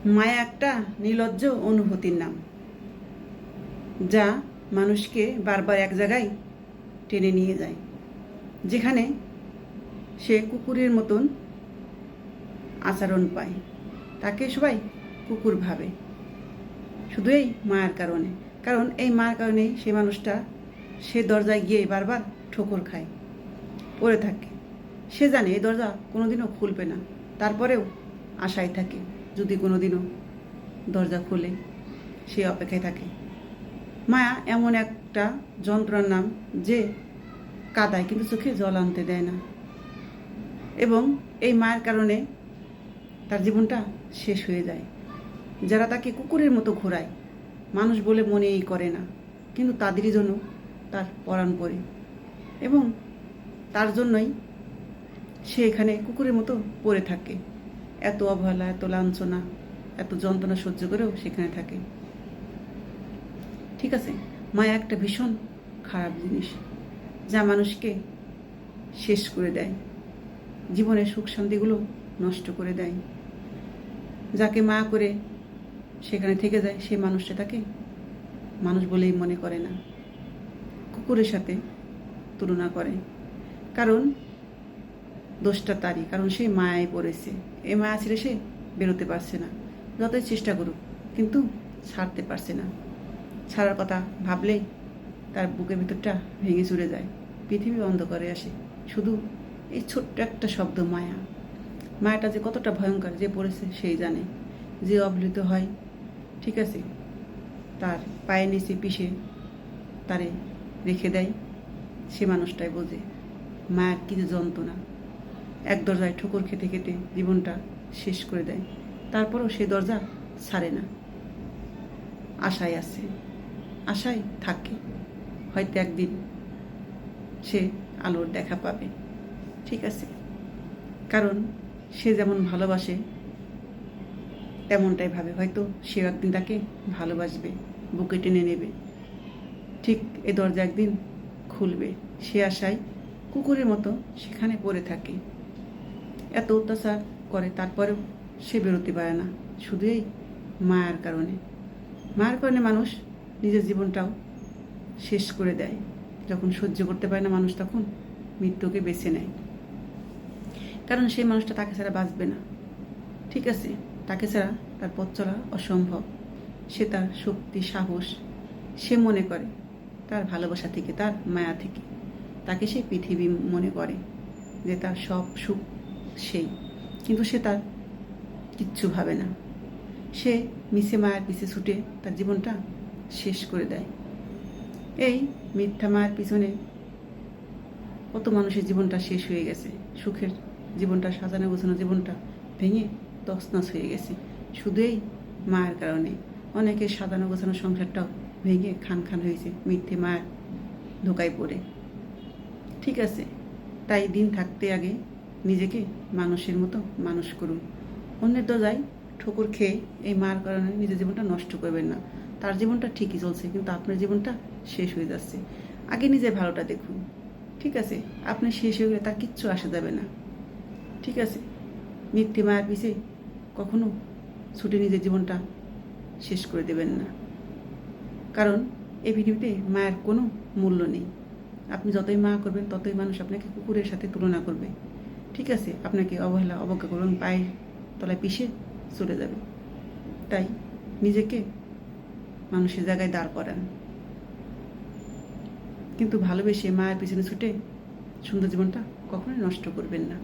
মায়া একটা নির্লজ্জ অনুভূতির নাম, যা মানুষকে বারবার এক জায়গায় টেনে নিয়ে যায়, যেখানে সে কুকুরের মতন আচরণ পায়। তাকে সবাই কুকুর ভাবে, শুধু এই মায়ার কারণে। কারণ এই মায়ার কারণেই সে মানুষটা সে দরজায় গিয়ে বারবার ঠোকর খায়, পড়ে থাকে। সে জানে এই দরজা কোনোদিনও খুলবে না, তারপরেও আশায় থাকে যদি কোনোদিনও দরজা খুলে, সে অপেক্ষায় থাকে। মায়া এমন একটা যন্ত্রণার নাম যে কাঁদায় কিন্তু চোখে জল আনতে দেয় না, এবং এই মায়ের কারণে তার জীবনটা শেষ হয়ে যায়। যারা তাকে কুকুরের মতো ঘোরায়, মানুষ বলে মনেই করে না, কিন্তু তাদেরই জন্য তার পরাণ পড়ে, এবং তার জন্যই সে এখানে কুকুরের মতো পড়ে থাকে। এত অবহেলা, এত লাঞ্ছনা, এত যন্ত্রণা সহ্য করেও সেখানে থাকে। ঠিক আছে, মায়া একটা ভীষণ খারাপ জিনিস, যা মানুষকে শেষ করে দেয়, জীবনের সুখ শান্তিগুলো নষ্ট করে দেয়। যাকে মায়া করে সেখানে থেকে যায়, সেই মানুষটা তাকে মানুষ বলেই মনে করে না, কুকুরের সাথে তুলনা করে। কারণ দোষটা তারই, কারণ সে মায়ায় পড়েছে। এই মায়া ছেড়ে সে বেরোতে পারছে না, যতই চেষ্টা করুক কিন্তু ছাড়তে পারছে না। ছাড়ার কথা ভাবলেই তার বুকের ভিতরটা ভেঙে চুরে যায়, পৃথিবী অন্ধকারে আসে। শুধু এই ছোট্ট একটা শব্দ মায়া। মায়াটা যে কতটা ভয়ঙ্কর, যে পড়েছে সেই জানে। যে অবহেলিত হয়, ঠিক আছে, তার পায়ের নিচে পিষে তারে রেখে দেয়, সে মানুষটাই বোঝে মায়ের কী যে যন্ত্রণা। এক দরজায় ঠোকর খেতে খেতে জীবনটা শেষ করে দেয়, তারপরও সে দরজা ছাড়ে না, আশায় আছে, আশায় থাকে হয়তো একদিন সে আলোর দেখা পাবে। ঠিক আছে, কারণ সে যেমন ভালোবাসে তেমনটাই ভাবে, হয়তো সে একদিন তাকে ভালোবাসবে, বুকে টেনে নেবে। ঠিক এ দরজা একদিন খুলবে, সে আশায় কুকুরের মতো সেখানে পড়ে থাকে। এত অত্যাচার করে, তারপরেও সে বেরোতে পারে না, শুধু এই মায়ার কারণে। মায়ার কারণে মানুষ নিজের জীবনটাও শেষ করে দেয়। যখন সহ্য করতে পারে না মানুষ, তখন মৃত্যুকে বেছে নেয়, কারণ সেই মানুষটা তাকে ছাড়া বাঁচবে না। ঠিক আছে, তাকে ছাড়া তার পথ চলা অসম্ভব। সে তার শক্তি, সাহস সে মনে করে তার ভালোবাসা থেকে, তার মায়া থেকে। তাকে সে পৃথিবী মনে করে, যে তার সব সুখ সেই, কিন্তু সে তার কিচ্ছু ভাবে না। সে মিশে মায়ের পিছে ছুটে তার জীবনটা শেষ করে দেয়। এই মিথ্যা মায়ের পিছনে কত মানুষের জীবনটা শেষ হয়ে গেছে, সুখের জীবনটা, সাজানো গোছানো জীবনটা ভেঙে তছনছ হয়ে গেছে শুধু এই মায়ের কারণে। অনেকের সাজানো গোছানো সংসারটাও ভেঙে খান খান হয়েছে মিথ্যে মায়ের ধোকায় পড়ে। ঠিক আছে, তাই দিন থাকতে আগে নিজেকে মানুষের মতো মানুষ করুন। অন্যের দরজায় ঠোকর খেয়ে এই মার কারণে নিজের জীবনটা নষ্ট করবেন না। তার জীবনটা ঠিকই চলছে, কিন্তু আপনার জীবনটা শেষ হয়ে যাচ্ছে। আগে নিজের ভালোটা দেখুন। ঠিক আছে, আপনি শেষ হয়ে গেলে তার কিচ্ছু আসা যাবে না। ঠিক আছে, মিথ্যে মায়ের পিছে কখনো ছুটে নিজের জীবনটা শেষ করে দেবেন না, কারণ এই পৃথিবীতে মায়ের কোনো মূল্য নেই। আপনি যতই মা করবেন, ততই মানুষ আপনাকে কুকুরের সাথে তুলনা করবে। ঠিক আছে, আপনাকে অবহেলা, অবজ্ঞা করবেন, পায়ের তলায় পিষে চলে যাবে। তাই নিজেকে মানুষের জায়গায় দাঁড় করান, কিন্তু ভালোবেসে মায়ের পিছনে ছুটে সুন্দর জীবনটা কখনোই নষ্ট করবেন না।